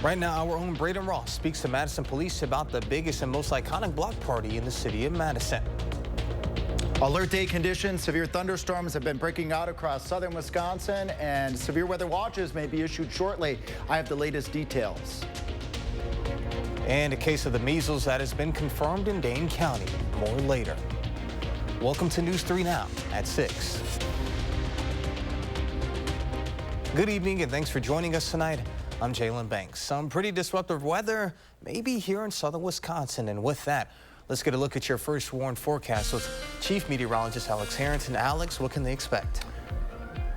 Right now, our own Braden Ross speaks to Madison police about the biggest and most iconic block party in the city of Madison. Alert day conditions, severe thunderstorms have been breaking out across southern Wisconsin, and severe weather watches may be issued shortly. I have the latest details. And a case of the measles that has been confirmed in Dane County. More later. Welcome to News 3 Now at 6. Good evening and thanks for joining us tonight. I'm Jalen Banks. Some pretty disruptive weather maybe here in southern Wisconsin, and with that, let's get a look at your first warned forecast with Chief Meteorologist Alex Harrington. Alex, what can they expect?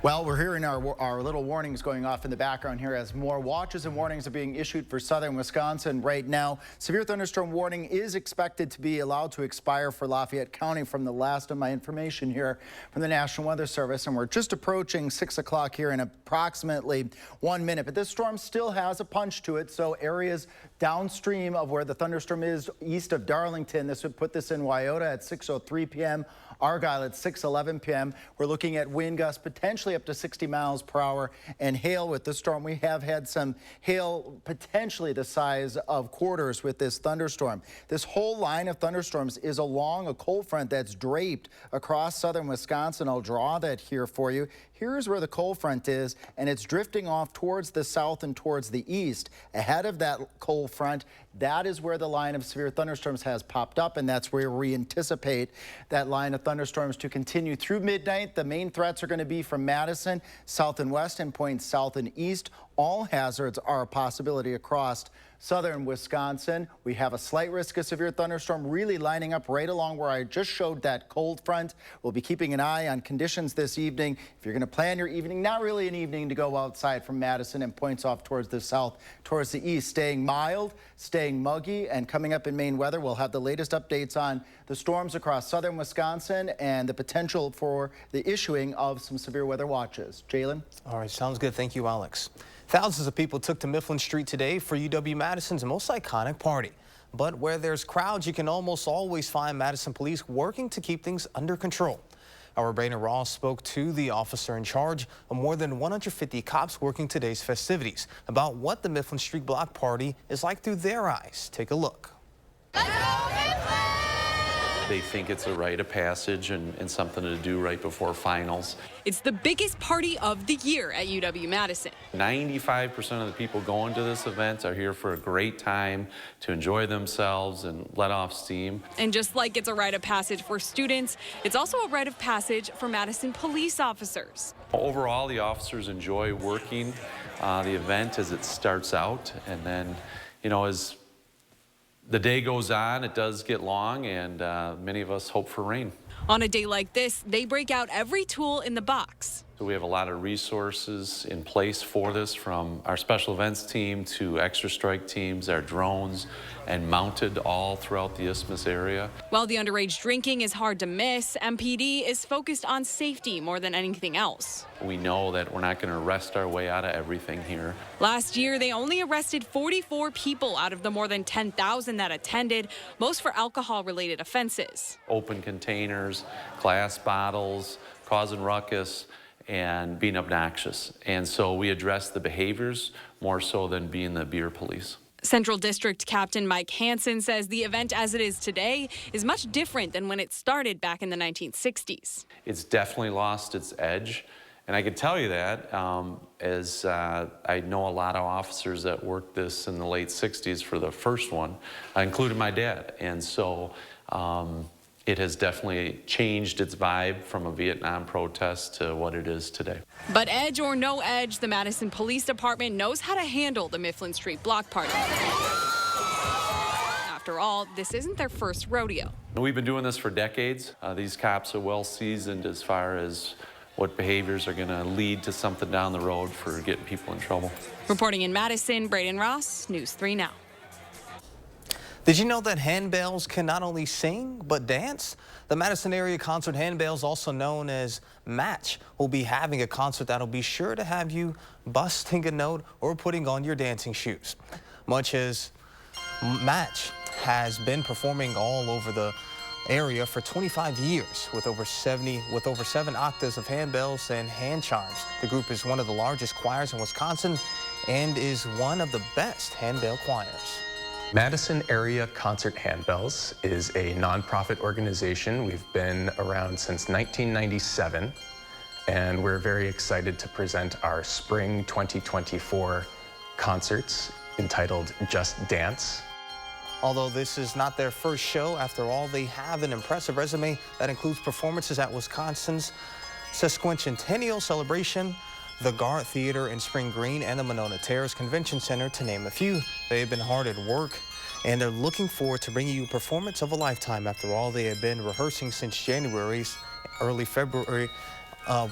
Well, we're hearing our little warnings going off in the background here as more watches and warnings are being issued for southern Wisconsin right now. Severe thunderstorm warning is expected to be allowed to expire for Lafayette County from the last of my information here from the National Weather Service. And we're just approaching 6 o'clock here in approximately 1 minute. But this storm still has a punch to it. So areas downstream of where the thunderstorm is east of Darlington, this would put this in Wyoda at 6:03 p.m. Argyle at 6:11 p.m. We're looking at wind gusts potentially up to 60 miles per hour and hail with the storm. We have had some hail potentially the size of quarters with this thunderstorm. This whole line of thunderstorms is along a cold front that's draped across southern Wisconsin. I'll draw that here for you. Here's where the cold front is, and it's drifting off towards the south and towards the east. Ahead of that cold front, that is where the line of severe thunderstorms has popped up, and that's where we anticipate that line of thunderstorms to continue through midnight. The main threats are going to be from Madison, south and west, and points south and east. All hazards are a possibility across southern Wisconsin. We have a slight risk of severe thunderstorm really lining up right along where I just showed that cold front. We'll be keeping an eye on conditions this evening. If you're going to plan your evening, not really an evening to go outside from Madison and points off towards the south, towards the east, staying mild, staying muggy, and coming up in Maine weather, we'll have the latest updates on the storms across southern Wisconsin and the potential for the issuing of some severe weather watches. Jalen? All right, sounds good. Thank you, Alex. Thousands of people took to Mifflin Street today for UW-Madison's most iconic party. But where there's crowds, you can almost always find Madison police working to keep things under control. Our Braden Ross spoke to the officer in charge of more than 150 cops working today's festivities about what the Mifflin Street block party is like through their eyes. Take a look. They think it's a rite of passage and something to do right before finals. It's the biggest party of the year at UW-Madison. 95% of the people going to this event are here for a great time, to enjoy themselves and let off steam. And just like it's a rite of passage for students, it's also a rite of passage for Madison police officers. Overall, the officers enjoy working the event as it starts out, and then, you know, as the day goes on, it does get long, and many of us hope for rain. On a day like this, they break out every tool in the box. So we have a lot of resources in place for this, from our special events team to extra strike teams, our drones, and mounted all throughout the Isthmus area. While the underage drinking is hard to miss, MPD is focused on safety more than anything else. We know that we're not going to arrest our way out of everything here. Last year, they only arrested 44 people out of the more than 10,000 that attended, most for alcohol-related offenses. Open containers, glass bottles, causing ruckus, and being obnoxious. And so we address the behaviors more so than being the beer police. Central District Captain Mike Hansen says the event as it is today is much different than when it started back in the 1960s. It's definitely lost its edge. And I can tell you that as I know a lot of officers that worked this in the late 60s for the first one, including my dad. And so it has definitely changed its vibe from a Vietnam protest to what it is today. But edge or no edge, the Madison Police Department knows how to handle the Mifflin Street block party. After all, this isn't their first rodeo. We've been doing this for decades. These cops are well seasoned as far as what behaviors are going to lead to something down the road for getting people in trouble. Reporting in Madison, Braden Ross, News 3 Now. Did you know that handbells can not only sing, but dance? The Madison Area Concert Handbells, also known as Match, will be having a concert that'll be sure to have you busting a note or putting on your dancing shoes. Much as Match has been performing all over the area for 25 years with over 7 octaves of handbells and hand chimes. The group is one of the largest choirs in Wisconsin and is one of the best handbell choirs. Madison Area Concert Handbells is a nonprofit organization. We've been around since 1997, and we're very excited to present our spring 2024 concerts entitled Just Dance. Although this is not their first show, after all, they have an impressive resume that includes performances at Wisconsin's sesquicentennial celebration, the Garrett Theater in Spring Green, and the Monona Terrace Convention Center, to name a few. They have been hard at work, and they're looking forward to bringing you a performance of a lifetime. After all, they have been rehearsing since January's early February,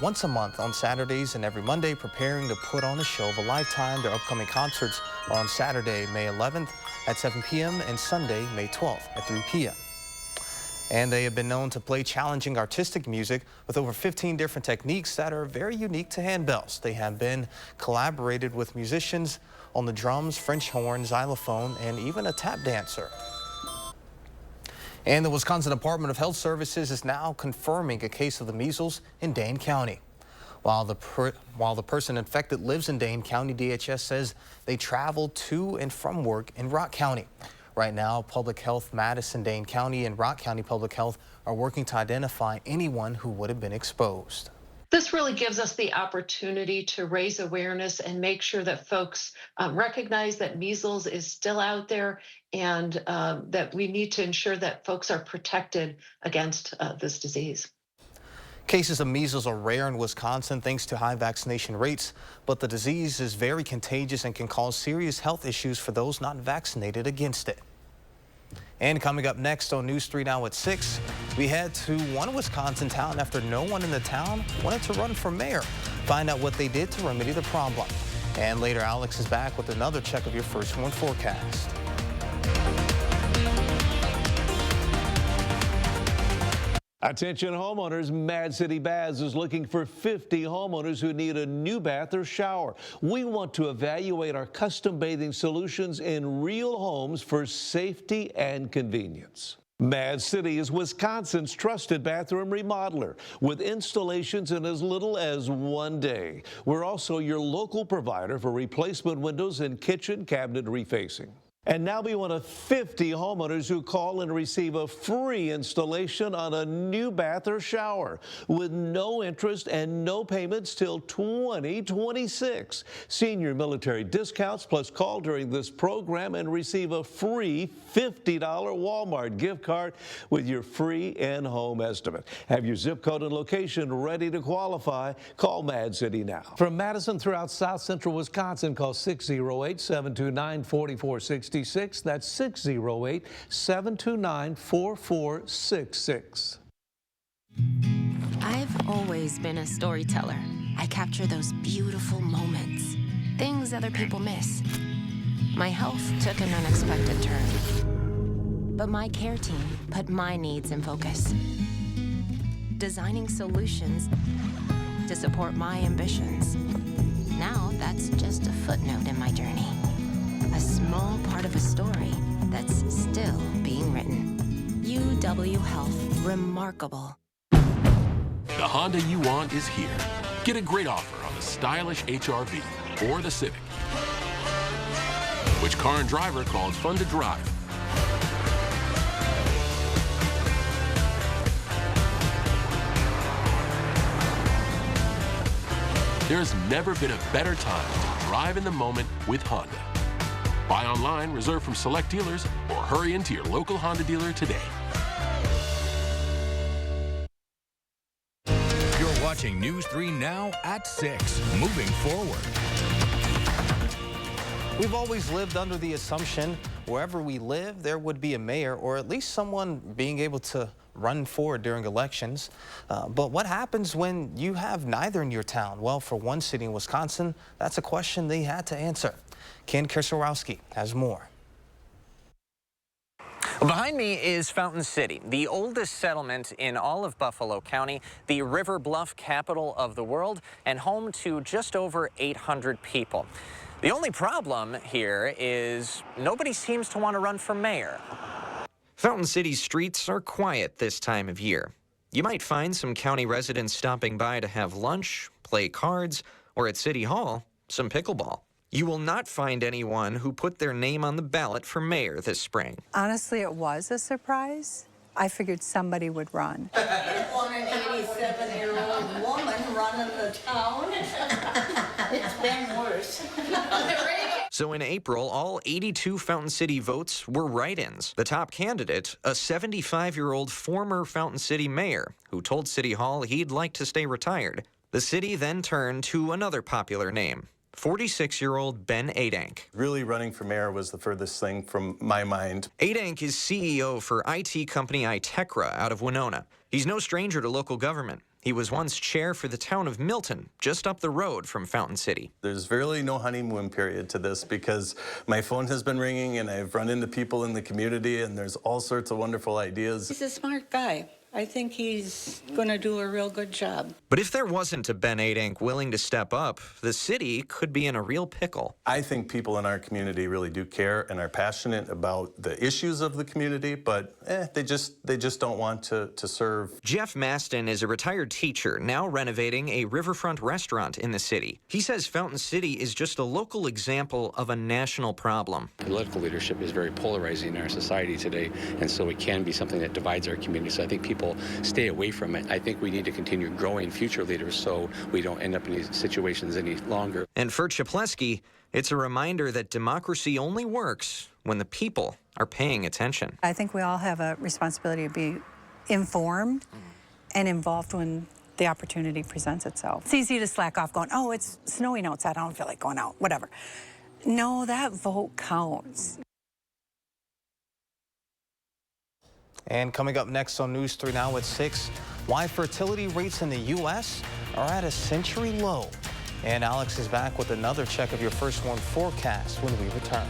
once a month on Saturdays and every Monday, preparing to put on a show of a lifetime. Their upcoming concerts are on Saturday, May 11th at 7 p.m. and Sunday, May 12th at 3 p.m. And they have been known to play challenging artistic music with over 15 different techniques that are very unique to handbells. They have been collaborated with musicians on the drums, French horn, xylophone, and even a tap dancer. And the Wisconsin Department of Health Services is now confirming a case of the measles in Dane County. While the person infected lives in Dane County, DHS says they traveled to and from work in Rock County. Right now, Public Health Madison, Dane County, and Rock County Public Health are working to identify anyone who would have been exposed. This really gives us the opportunity to raise awareness and make sure that folks recognize that measles is still out there, and that we need to ensure that folks are protected against this disease. Cases of measles are rare in Wisconsin thanks to high vaccination rates, but the disease is very contagious and can cause serious health issues for those not vaccinated against it. And coming up next on News 3 Now at 6, we head to one Wisconsin town after no one in the town wanted to run for mayor. Find out what they did to remedy the problem. And later, Alex is back with another check of your first warn forecast. Attention homeowners, Mad City Baths is looking for 50 homeowners who need a new bath or shower. We want to evaluate our custom bathing solutions in real homes for safety and convenience. Mad City is Wisconsin's trusted bathroom remodeler with installations in as little as 1 day. We're also your local provider for replacement windows and kitchen cabinet refacing. And now we want 50 homeowners who call and receive a free installation on a new bath or shower with no interest and no payments till 2026. Senior military discounts, plus call during this program and receive a free $50 Walmart gift card with your free in-home estimate. Have your zip code and location ready to qualify. Call Mad City now. From Madison throughout South Central Wisconsin, call 608-729-4460. That's 608-729-4466. I've always been a storyteller. I capture those beautiful moments, things other people miss. My health took an unexpected turn, but my care team put my needs in focus, designing solutions to support my ambitions. Now that's just a footnote in my journey. A small part of a story that's still being written. UW Health, remarkable. The Honda you want is here. Get a great offer on the stylish HR-V or the Civic. Which car and driver called fun to drive? There's never been a better time to drive in the moment with Honda. Buy online, reserve from select dealers, or hurry into your local Honda dealer today. You're watching News 3 Now at 6. Moving forward. We've always lived under the assumption wherever we live, there would be a mayor or at least someone being able to run forward during elections. But what happens when you have neither in your town? Well, for one city in Wisconsin, that's a question they had to answer. Ken Kieserowski has more. Behind me is Fountain City, the oldest settlement in all of Buffalo County, the River Bluff capital of the world, and home to just over 800 people. The only problem here is nobody seems to want to run for mayor. Fountain City's streets are quiet this time of year. You might find some county residents stopping by to have lunch, play cards, or at City Hall, some pickleball. You will not find anyone who put their name on the ballot for mayor this spring. Honestly, it was a surprise. I figured somebody would run. I want an 87-year-old woman running the town. It's been worse. So in April, all 82 Fountain City votes were write-ins. The top candidate, a 75-year-old former Fountain City mayor who told City Hall he'd like to stay retired. The city then turned to another popular name, 46-year-old Ben Adank. Really running for mayor was the furthest thing from my mind. Adank is CEO for IT company Itecra out of Winona. He's no stranger to local government. He was once chair for the town of Milton, just up the road from Fountain City. There's really no honeymoon period to this because my phone has been ringing and I've run into people in the community and there's all sorts of wonderful ideas. He's a smart guy. I think he's going to do a real good job. But if there wasn't a Ben Adank willing to step up, the city could be in a real pickle. I think people in our community really do care and are passionate about the issues of the community, but they just don't want to serve. Jeff Maston is a retired teacher now renovating a riverfront restaurant in the city. He says Fountain City is just a local example of a national problem. Political leadership is very polarizing in our society today, and so it can be something that divides our community. So I think people stay away from it. I think we need to continue growing future leaders so we don't end up in these situations any longer. And for Chaplesky, it's a reminder that democracy only works when the people are paying attention. I think we all have a responsibility to be informed and involved when the opportunity presents itself. It's easy to slack off going, oh, it's snowing outside, I don't feel like going out, whatever. No, that vote counts. And coming up next on News 3 Now at 6, why fertility rates in the U.S. are at a century low. And Alex is back with another check of your First One forecast when we return.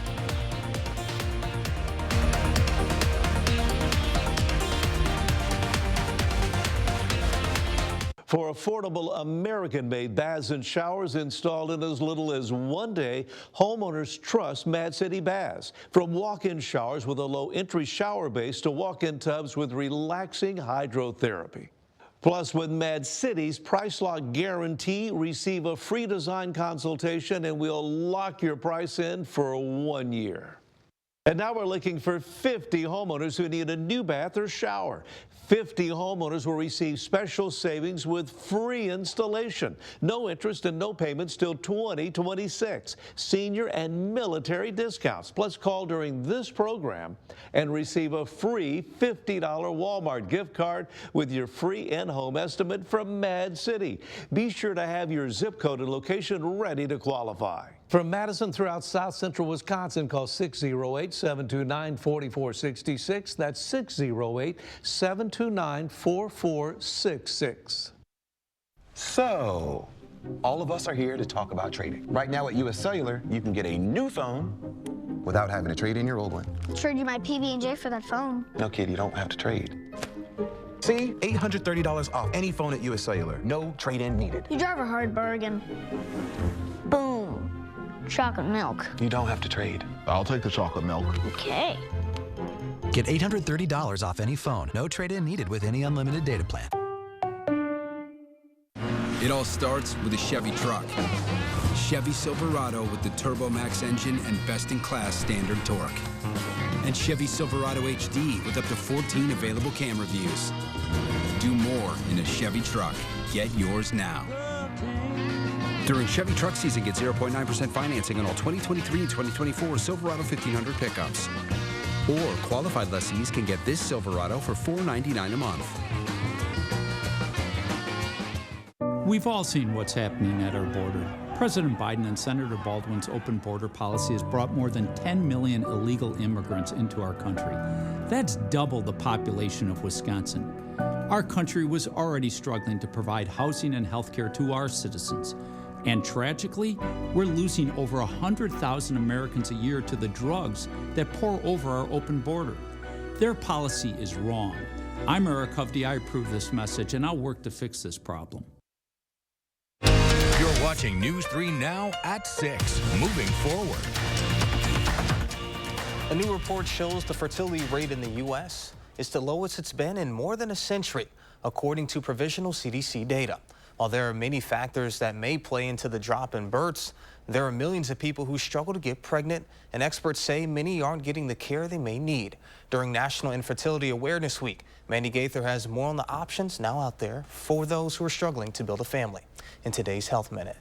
For affordable American-made baths and showers installed in as little as 1 day, homeowners trust Mad City Baths. From walk-in showers with a low entry shower base to walk-in tubs with relaxing hydrotherapy. Plus, with Mad City's Price Lock Guarantee, receive a free design consultation and we'll lock your price in for 1 year. And now we're looking for 50 homeowners who need a new bath or shower. 50 homeowners will receive special savings with free installation. No interest and no payments till 2026. Senior and military discounts. Plus, call during this program and receive a free $50 Walmart gift card with your free in-home estimate from Mad City. Be sure to have your zip code and location ready to qualify. From Madison throughout South Central Wisconsin, call 608-729-4466. That's 608-729-4466. So, all of us are here to talk about trading. Right now at US Cellular, you can get a new phone without having to trade in your old one. Trade you my PB&J for that phone. No, kid, you don't have to trade. See? $830 off any phone at US Cellular. No trade-in needed. You drive a hard bargain. Boom. Chocolate milk. You don't have to trade. I'll take the chocolate milk. Okay. Get $830 off any phone. No trade-in needed with any unlimited data plan. It all starts with a Chevy truck. Chevy Silverado with the Turbo Max engine and best-in-class standard torque. And Chevy Silverado HD with up to 14 available camera views. Do more in a Chevy truck. Get yours now. During Chevy truck season, get 0.9% financing on all 2023 and 2024 Silverado 1500 pickups. Or qualified lessees can get this Silverado for $499 a month. We've all seen what's happening at our border. President Biden and Senator Baldwin's open border policy has brought more than 10 million illegal immigrants into our country. That's double the population of Wisconsin. Our country was already struggling to provide housing and health care to our citizens. And tragically, we're losing over 100,000 Americans a year to the drugs that pour over our open border. Their policy is wrong. I'm Eric Hovde. I approve this message, and I'll work to fix this problem. You're watching News 3 Now at 6. Moving forward. A new report shows the fertility rate in the U.S. is the lowest it's been in more than a century, according to provisional CDC data. While there are many factors that may play into the drop in births, there are millions of people who struggle to get pregnant, and experts say many aren't getting the care they may need. During National Infertility Awareness Week, Mandy Gaither has more on the options now out there for those who are struggling to build a family. In today's Health Minute.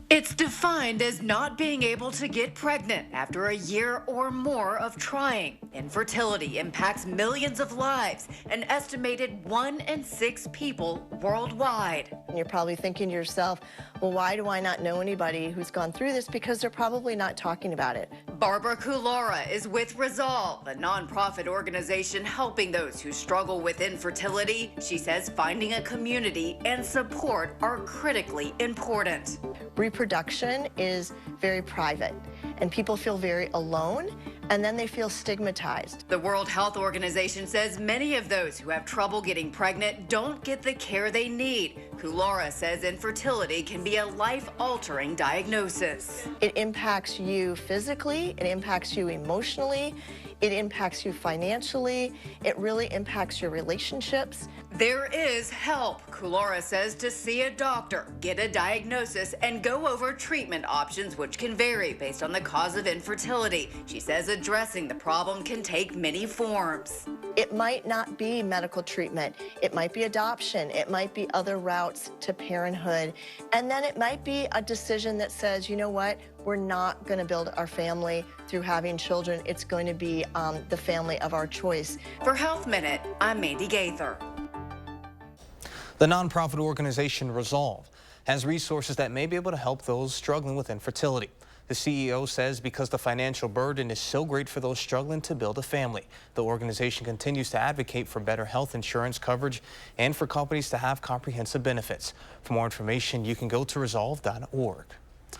It's defined as not being able to get pregnant after a year or more of trying. Infertility impacts millions of lives, an estimated 1 in 6 people worldwide. And you're probably thinking to yourself, well, why do I not know anybody who's gone through this? Because they're probably not talking about it. Barbara Kulora is with Resolve, a nonprofit organization helping those who struggle with infertility. She says finding a community and support are critically important. Reproduction is very private, and people feel very alone, and then they feel stigmatized. The World Health Organization says many of those who have trouble getting pregnant don't get the care they need. Kulora says infertility can be a life-altering diagnosis. It impacts you physically, it impacts you emotionally, it impacts you financially, it really impacts your relationships. There is help, Kulora says, to see a doctor, get a diagnosis, and go over treatment options, which can vary based on the cause of infertility. She says addressing the problem can take many forms. It might not be medical treatment, it might be adoption, it might be other routes to parenthood, and then it might be a decision that says, you know what, we're not going to build our family through having children. It's going to be the family of our choice. For Health Minute, I'm Mandy Gaither. The nonprofit organization Resolve has resources that may be able to help those struggling with infertility. The CEO says because the financial burden is so great for those struggling to build a family, the organization continues to advocate for better health insurance coverage and for companies to have comprehensive benefits. For more information, you can go to resolve.org.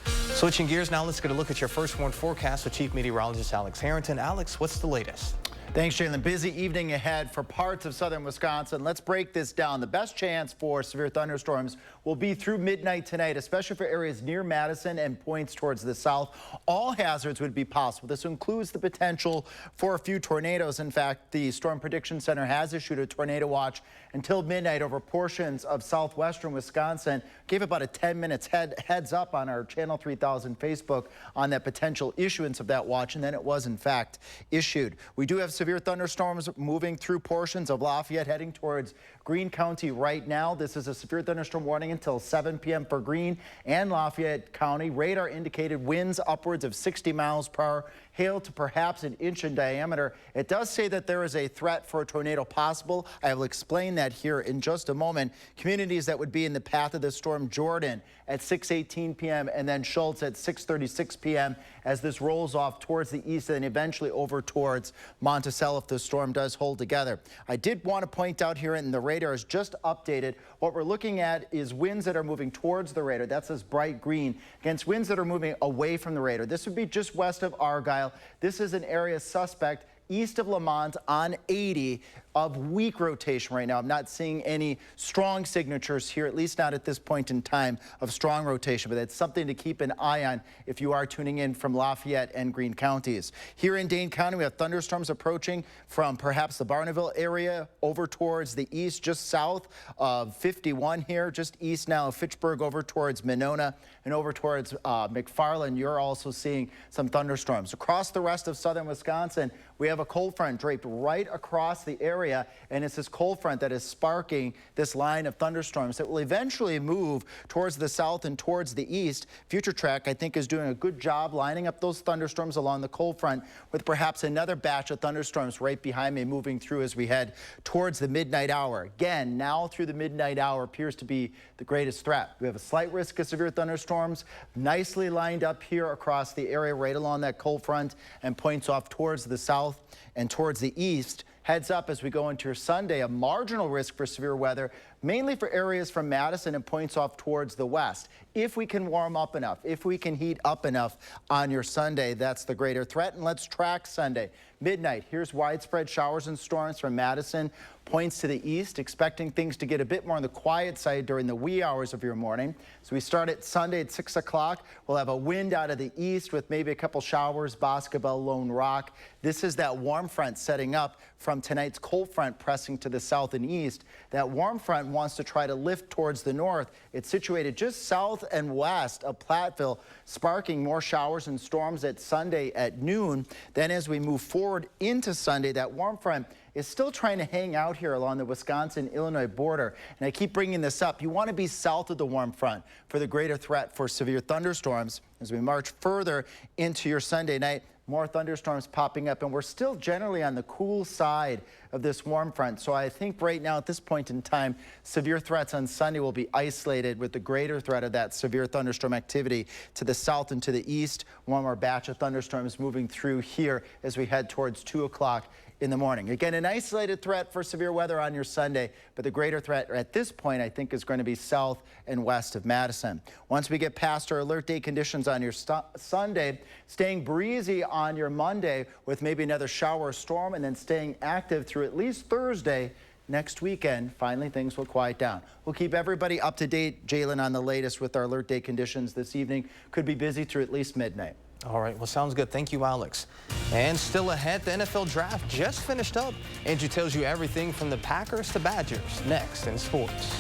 Switching gears now, let's get a look at your first warned forecast with Chief Meteorologist Alex Harrington. Alex, what's the latest? Thanks, Jalen. Busy evening ahead for parts of southern Wisconsin. Let's break this down. The best chance for severe thunderstorms will be through midnight tonight, especially for areas near Madison and points towards the south. All hazards would be possible. This includes the potential for a few tornadoes. In fact, the Storm Prediction Center has issued a tornado watch until midnight over portions of southwestern Wisconsin. Gave about a 10 minutes heads up on our Channel 3000 Facebook on that potential issuance of that watch, and then it was in fact issued. We do have severe thunderstorms moving through portions of Lafayette heading towards Greene County right now. This is a severe thunderstorm warning until 7 p.m. for Greene and Lafayette County. Radar indicated winds upwards of 60 miles per hour, hail to perhaps an inch in diameter. It does say that there is a threat for a tornado possible. I will explain that here in just a moment. Communities that would be in the path of the storm: Jordan at 6:18 p.m. and then Schultz at 6:36 p.m. as this rolls off towards the east and eventually over towards Monticello if the storm does hold together. I did want to point out here, and the radar is just updated, what we're looking at is winds that are moving towards the radar. That's this bright green against winds that are moving away from the radar. This would be just west of Argyle. This is an area suspect east of Lamont on 80 of weak rotation right now. I'm not seeing any strong signatures here, at least not at this point in time, of strong rotation, but it's something to keep an eye on if you are tuning in from Lafayette and Greene counties. Here in Dane County, we have thunderstorms approaching from perhaps the Barneville area over towards the east, just south of 51 here, just east now of Fitchburg over towards Monona and over towards McFarland. You're also seeing some thunderstorms. Across the rest of southern Wisconsin, we have a cold front draped right across the area, and it's this cold front that is sparking this line of thunderstorms that will eventually move towards the south and towards the east. Future Track, I think, is doing a good job lining up those thunderstorms along the cold front with perhaps another batch of thunderstorms right behind me moving through as we head towards the midnight hour. Again, now through the midnight hour appears to be the greatest threat. We have a slight risk of severe thunderstorms nicely lined up here across the area right along that cold front and points off towards the south and towards the east. Heads up as we go into your Sunday, a marginal risk for severe weather mainly for areas from Madison and points off towards the west. If we can warm up enough, if we can heat up enough on your Sunday, that's the greater threat. And let's track Sunday. Midnight, here's widespread showers and storms from Madison, points to the east, expecting things to get a bit more on the quiet side during the wee hours of your morning. So we start at Sunday at 6 o'clock. We'll have a wind out of the east with maybe a couple showers, Boscobel, Lone Rock. This is that warm front setting up from tonight's cold front pressing to the south and east. That warm front wants to try to lift towards the north. It's situated just south and west of Platteville, sparking more showers and storms at Sunday at noon. Then as we move forward into Sunday, that warm front is still trying to hang out here along the Wisconsin-Illinois border. And I keep bringing this up. You want to be south of the warm front for the greater threat for severe thunderstorms. As we march further into your Sunday night, more thunderstorms popping up, and we're still generally on the cool side of this warm front. So I think right now at this point in time, severe threats on Sunday will be isolated with the greater threat of that severe thunderstorm activity to the south and to the east. One more batch of thunderstorms moving through here as we head towards 2 o'clock in the morning. Again, an isolated threat for severe weather on your Sunday, but the greater threat at this point, I think, is going to be south and west of Madison. Once we get past our alert day conditions on your Sunday, staying breezy on your Monday with maybe another shower or storm, and then staying active through at least Thursday. Next weekend, finally, things will quiet down. We'll keep everybody up to date, Jalen, on the latest with our alert day conditions this evening. Could be busy through at least midnight. All right, well, sounds good. Thank you, Alex. And still ahead, the NFL draft just finished up. Andrew tells you everything from the Packers to Badgers. Next in sports.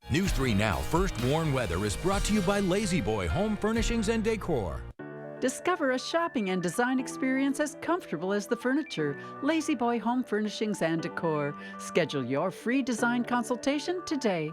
News 3 Now First Warn Weather is brought to you by Lazy Boy Home Furnishings and Decor. Discover a shopping and design experience as comfortable as the furniture. Lazy Boy Home Furnishings and Decor. Schedule your free design consultation today.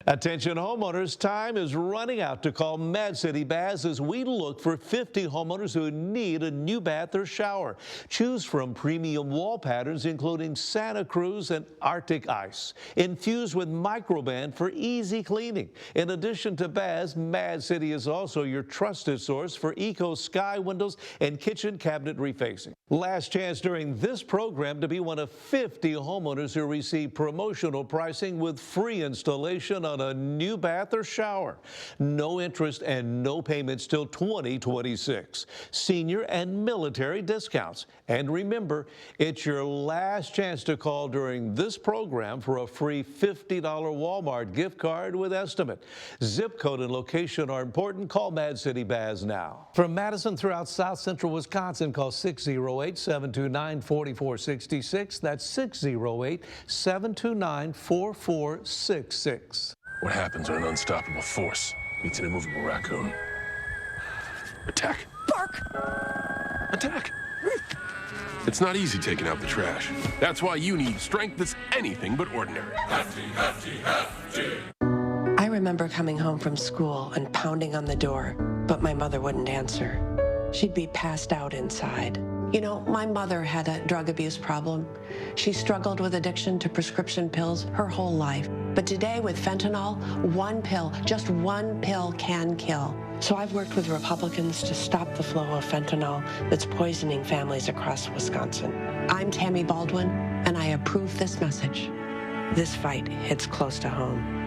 Attention homeowners, time is running out to call Mad City Baths as we look for 50 homeowners who need a new bath or shower. Choose from premium wall patterns including Santa Cruz and Arctic Ice, infused with Microban for easy cleaning. In addition to baths, Mad City is also your trusted source for Eco Sky windows and kitchen cabinet refacing. Last chance during this program to be one of 50 homeowners who receive promotional pricing with free installation on a new bath or shower. No interest and no payments till 2026. Senior and military discounts. And remember, it's your last chance to call during this program for a free $50 Walmart gift card with estimate. Zip code and location are important. Call Mad City Baths now. From Madison throughout South Central Wisconsin, call 608-729-4466. That's 608-729-4466. What happens when an unstoppable force meets an immovable raccoon? Attack. Bark! Attack! It's not easy taking out the trash. That's why you need strength that's anything but ordinary. Hefty, hefty, hefty. I remember coming home from school and pounding on the door, but my mother wouldn't answer. She'd be passed out inside. You know, my mother had a drug abuse problem. She struggled with addiction to prescription pills her whole life. But today with fentanyl, one pill, just one pill can kill. So I've worked with Republicans to stop the flow of fentanyl that's poisoning families across Wisconsin. I'm Tammy Baldwin, and I approve this message. This fight hits close to home.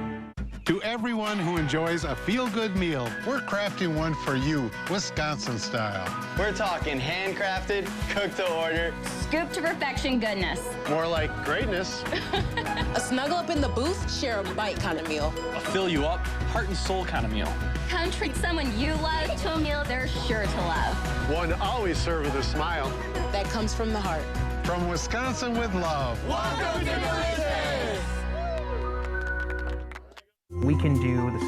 To everyone who enjoys a feel-good meal, we're crafting one for you, Wisconsin style. We're talking handcrafted, cooked to order, scoop to perfection goodness. More like greatness. A snuggle up in the booth, share a bite kind of meal. A fill you up, heart and soul kind of meal. Come treat someone you love to a meal they're sure to love. One always served with a smile. That comes from the heart. From Wisconsin with love. Welcome to Delicious! We can do this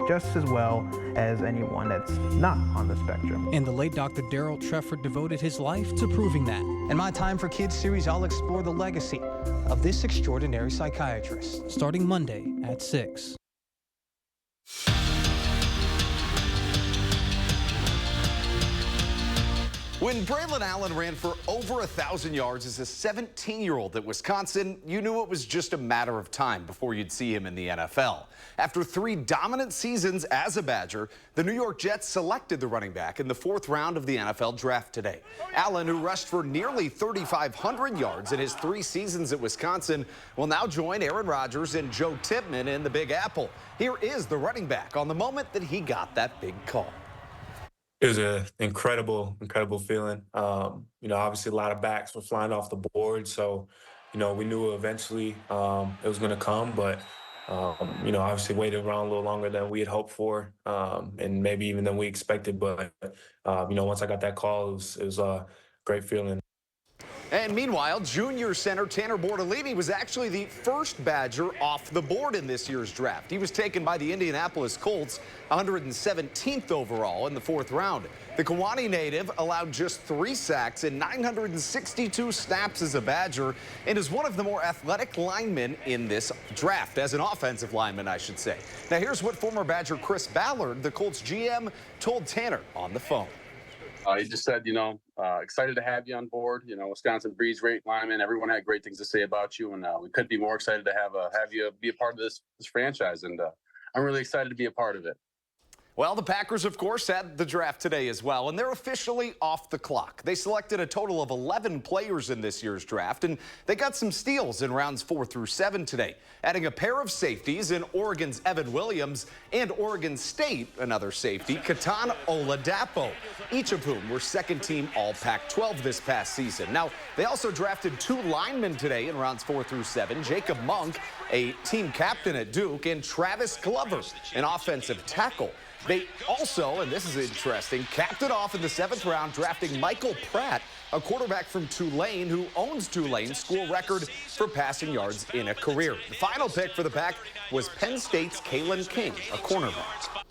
just as well as anyone that's not on the spectrum. And the late Dr. Daryl Trefford devoted his life to proving that. In my Time for Kids series, I'll explore the legacy of this extraordinary psychiatrist. Starting Monday at 6. When Braylon Allen ran for over 1,000 yards as a 17-year-old at Wisconsin, you knew it was just a matter of time before you'd see him in the NFL. After 3 dominant seasons as a Badger, the New York Jets selected the running back in the 4th round of the NFL draft today. Allen, who rushed for nearly 3,500 yards in his 3 seasons at Wisconsin, will now join Aaron Rodgers and Joe Tippmann in the Big Apple. Here is the running back on the moment that he got that big call. It was an incredible feeling. Obviously a lot of backs were flying off the board, so, we knew eventually it was going to come, but, obviously waited around a little longer than we had hoped for, and maybe even than we expected. But, once I got that call, it was a great feeling. And meanwhile, junior center Tanner Bortolini was actually the first Badger off the board in this year's draft. He was taken by the Indianapolis Colts, 117th overall in the 4th round. The Kewanee native allowed just 3 sacks and 962 snaps as a Badger and is one of the more athletic linemen in this draft, as an offensive lineman, I should say. Now here's what former Badger Chris Ballard, the Colts GM, told Tanner on the phone. He just said, excited to have you on board. Wisconsin breeds great linemen. Everyone had great things to say about you, and we couldn't be more excited to have you be a part of this franchise. And I'm really excited to be a part of it. Well, the Packers, of course, had the draft today as well, and they're officially off the clock. They selected a total of 11 players in this year's draft, and they got some steals in rounds 4 through 7 today, adding a pair of safeties in Oregon's Evan Williams and Oregon State, another safety, Ketan Oladapo, each of whom were second-team All-Pac-12 this past season. Now, they also drafted 2 linemen today in rounds 4 through 7, Jacob Monk, a team captain at Duke, and Travis Glover, an offensive tackle. They also, and this is interesting, capped it off in the 7th round, drafting Michael Pratt, a quarterback from Tulane who owns Tulane's school record for passing yards in a career. The final pick for the Pack was Penn State's Kalen King, a cornerback.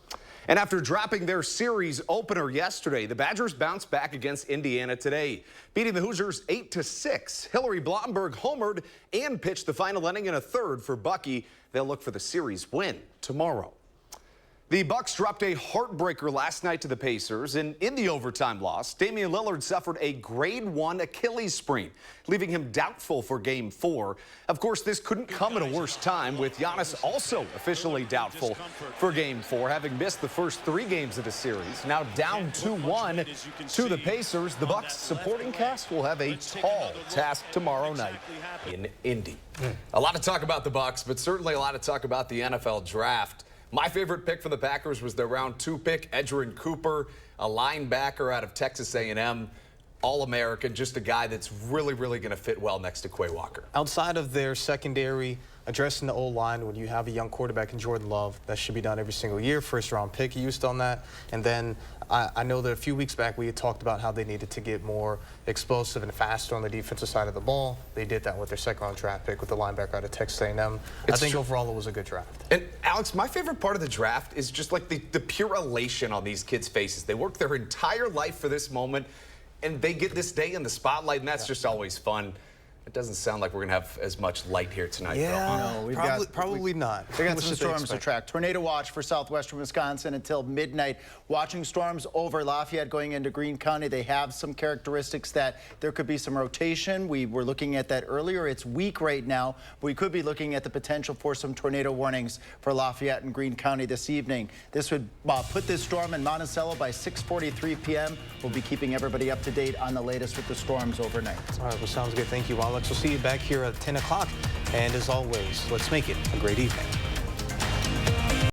And after dropping their series opener yesterday, the Badgers bounced back against Indiana today, beating the Hoosiers 8-6. Hillary Blomberg homered and pitched the final inning in a 3rd for Bucky. They'll look for the series win tomorrow. The Bucks dropped a heartbreaker last night to the Pacers, and in the overtime loss, Damian Lillard suffered a grade 1 Achilles sprain, leaving him doubtful for Game 4. Of course, this couldn't come at a worse time, with Giannis also officially doubtful for Game 4, having missed the first 3 games of the series. Now down 2-1 to the Pacers, the Bucks supporting cast will have a tall task tomorrow night in Indy. A lot of talk about the Bucks, but certainly a lot of talk about the NFL draft. My favorite pick for the Packers was their round 2 pick, Edgerrin Cooper, a linebacker out of Texas A&M, All-American, just a guy that's really going to fit well next to Quay Walker. Outside of their secondary, addressing the O-line, when you have a young quarterback in Jordan Love, that should be done every single year. 1st-round pick, he used on that. And then I know that a few weeks back we had talked about how they needed to get more explosive and faster on the defensive side of the ball. They did that with their 2nd-round draft pick with the linebacker out of Texas A&M. I think overall it was a good draft. And Alex, my favorite part of the draft is just like the pure elation on these kids' faces. They worked their entire life for this moment, and they get this day in the spotlight, and that's just always fun. It doesn't sound like we're going to have as much light here tonight. Yeah, though. probably not. They got some storms to track. Tornado watch for southwestern Wisconsin until midnight. Watching storms over Lafayette going into Greene County. They have some characteristics that there could be some rotation. We were looking at that earlier. It's weak right now, but we could be looking at the potential for some tornado warnings for Lafayette and Greene County this evening. This would put this storm in Monticello by 6:43 p.m. We'll be keeping everybody up to date on the latest with the storms overnight. All right, well, sounds good. Thank you, Alex. We'll see you back here at 10 o'clock. And as always, let's make it a great evening.